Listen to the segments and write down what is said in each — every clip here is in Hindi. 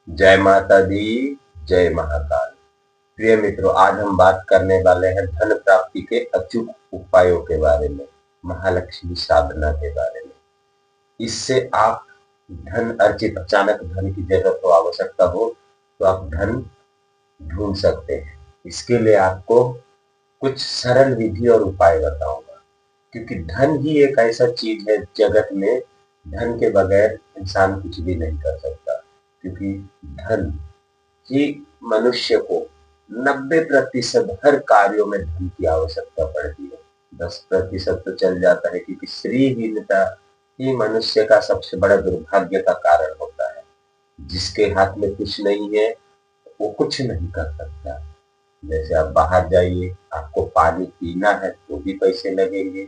जय माता दी, जय महाकाल। प्रिय मित्रों, आज हम बात करने वाले हैं धन प्राप्ति के अचूक उपायों के बारे में, महालक्ष्मी साधना के बारे में। इससे आप धन अर्जित, अचानक धन की जरूरत हो, आवश्यकता हो, तो आप धन ढूंढ सकते हैं। इसके लिए आपको कुछ सरल विधि और उपाय बताऊंगा, क्योंकि धन ही एक ऐसा चीज है जगत में, धन के बगैर इंसान कुछ भी नहीं कर सकता। क्योंकि धन ही मनुष्य को 90% हर कार्यों में धन की आवश्यकता पड़ती है। 10% तो चल जाता है, क्योंकि श्रीहीनता ही मनुष्य का सबसे बड़ा दुर्भाग्य का कारण होता है। जिसके हाथ में कुछ नहीं है वो कुछ नहीं कर सकता। जैसे आप बाहर जाइए, आपको पानी पीना है तो भी पैसे लगेंगे,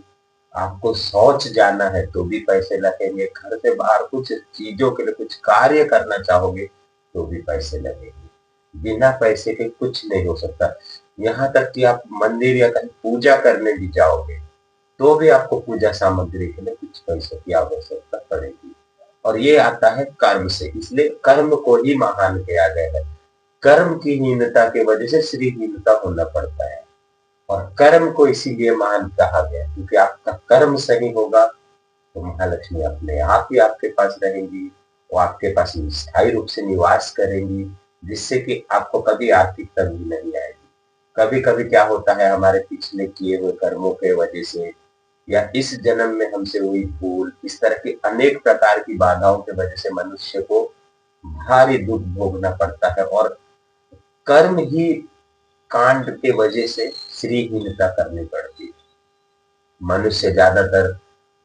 आपको शौच जाना है तो भी पैसे लगेंगे, घर से बाहर कुछ चीजों के लिए कुछ कार्य करना चाहोगे तो भी पैसे लगेंगे। बिना पैसे के कुछ नहीं हो सकता। यहाँ तक कि आप मंदिर या कहीं पूजा करने भी जाओगे तो भी आपको पूजा सामग्री के लिए कुछ पैसों की आवश्यकता पड़ेगी। और ये आता है कर्म से, इसलिए कर्म को ही महान किया गया है। कर्म की हीनता की वजह से श्रीहीनता होना पड़ता है। और कर्म को इसीलिए महान कहा गया, क्योंकि आपका कर्म सही होगा तो महालक्ष्मी अपने आप ही आपके पास रहेंगी। वो आपके पास स्थायी रूप से निवास करेंगी, जिससे कि आपको कभी आर्थिक तंगी नहीं आएगी। कभी कभी क्या होता है, हमारे पिछले किए हुए कर्मों के वजह से या इस जन्म में हमसे हुई भूल, इस तरह की अनेक प्रकार की बाधाओं की वजह से मनुष्य को भारी दुख भोगना पड़ता है। और कर्म ही कांड के वजह से श्रीहीनता करनी पड़ती है। मनुष्य ज्यादातर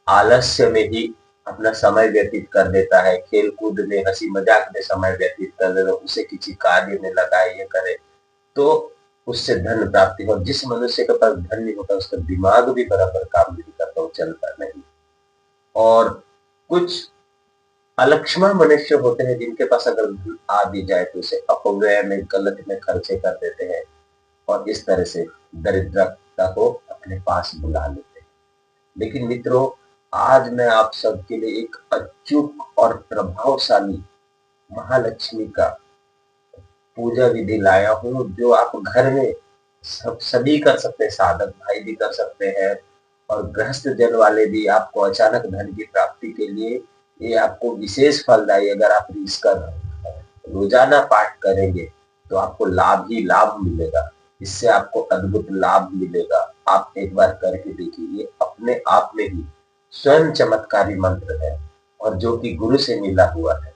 आलस्य में ही अपना समय व्यतीत कर देता है, खेल कूद में, हंसी मजाक में समय व्यतीत कर देता है, उसे किसी कार्य में लगाए, ये करे तो उससे धन प्राप्ति हो। जिस मनुष्य के पास धन नहीं होता उसका दिमाग भी बराबर काम नहीं करता, वो चलता नहीं। और कुछ अलक्षणा मनुष्य होते हैं जिनके पास अगर धन आ भी जाए तो उसे अपव्यय में, गलत में खर्चे कर देते हैं और इस तरह से दरिद्रता को अपने पास बुला लेते हैं। लेकिन मित्रों, आज मैं आप सबके लिए एक अचूक और प्रभावशाली महालक्ष्मी का पूजा विधि लाया हूँ, जो आप घर में सभी कर सकते हैं। साधक भाई भी कर सकते हैं और गृहस्थ जन वाले भी। आपको अचानक धन की प्राप्ति के लिए ये आपको विशेष फलदायी, अगर आप इसका रोजाना पाठ करेंगे तो आपको लाभ ही लाभ मिलेगा। इससे आपको अद्भुत लाभ मिलेगा। आप एक बार करके देखिए, ये अपने आप में ही स्वयं चमत्कारी मंत्र है और जो कि गुरु से मिला हुआ है।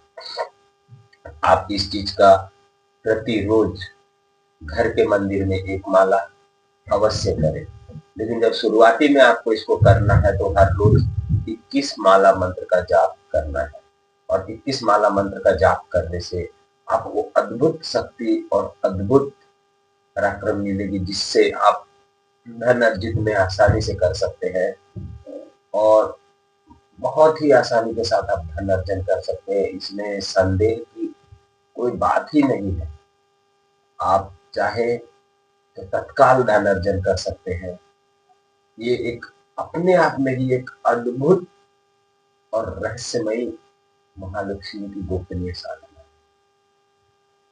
आप इस चीज का प्रतिरोज घर के मंदिर में एक माला अवश्य करें। लेकिन जब शुरुआती में आपको इसको करना है तो हर रोज 21 माला मंत्र का जाप करना है। और 21 माला मंत्र का जाप करने से आपको अद्भुत शक्ति और अद्भुत पराक्रम मिलेगी, जिससे आप धन अर्जित में आसानी से कर सकते हैं और बहुत ही आसानी के साथ आप धन अर्जन कर सकते हैं। इसमें संदेह की कोई बात ही नहीं है। आप चाहे तो तत्काल धन अर्जन कर सकते हैं। ये एक अपने आप में ही एक अद्भुत और रहस्यमयी महालक्ष्मी की गोपनीय साधना है।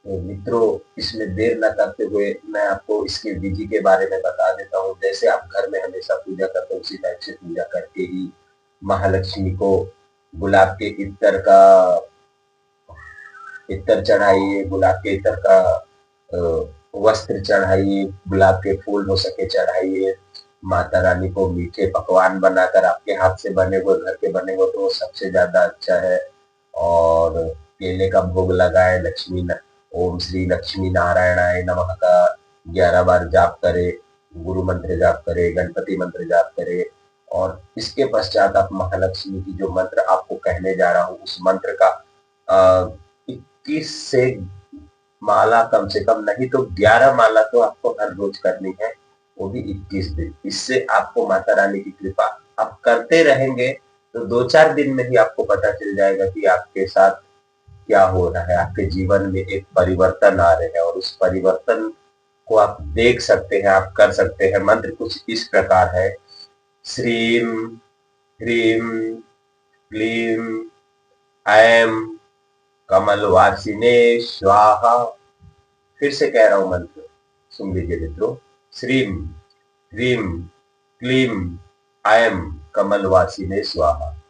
तो मित्रों, इसमें देर न करते हुए मैं आपको इसके विधि के बारे में बता देता हूँ। जैसे आप घर में हमेशा पूजा करते हो उसी टाइप से पूजा करके ही महालक्ष्मी को गुलाब के इत्र चढ़ाइए, गुलाब के इत्र का वस्त्र चढ़ाइए, गुलाब के फूल हो सके चढ़ाइए। माता रानी को मीठे पकवान बनाकर आपके हाथ से बने हुए, घर के बने हुए, तो वो सबसे ज्यादा अच्छा है। और केले का भोग लगाए, ओम श्री लक्ष्मी नारायणाय नमः का 11 बार जाप करे, गुरु मंत्र जाप करे, गणपति मंत्र जाप करे। और इसके पश्चात आप महालक्ष्मी की जो मंत्र आपको कहने जा रहा हूँ उस मंत्र का 21 से माला, कम से कम नहीं तो 11 माला तो आपको हर रोज करनी है, वो भी 21 दिन। इससे आपको माता रानी की कृपा, आप करते रहेंगे तो 2-4 दिन में ही आपको पता चल जाएगा कि आपके साथ क्या हो रहा है। आपके जीवन में एक परिवर्तन आ रहे हैं और उस परिवर्तन को आप देख सकते हैं, आप कर सकते हैं। मंत्र कुछ इस प्रकार है: श्रीम ह्रीम क्लीम ऐम कमलवासिने स्वाहा। फिर से कह रहा हूं मंत्र, सुन लीजिए मित्रों। श्रीम ह्रीम क्लीम ऐम कमलवासिने स्वाहा।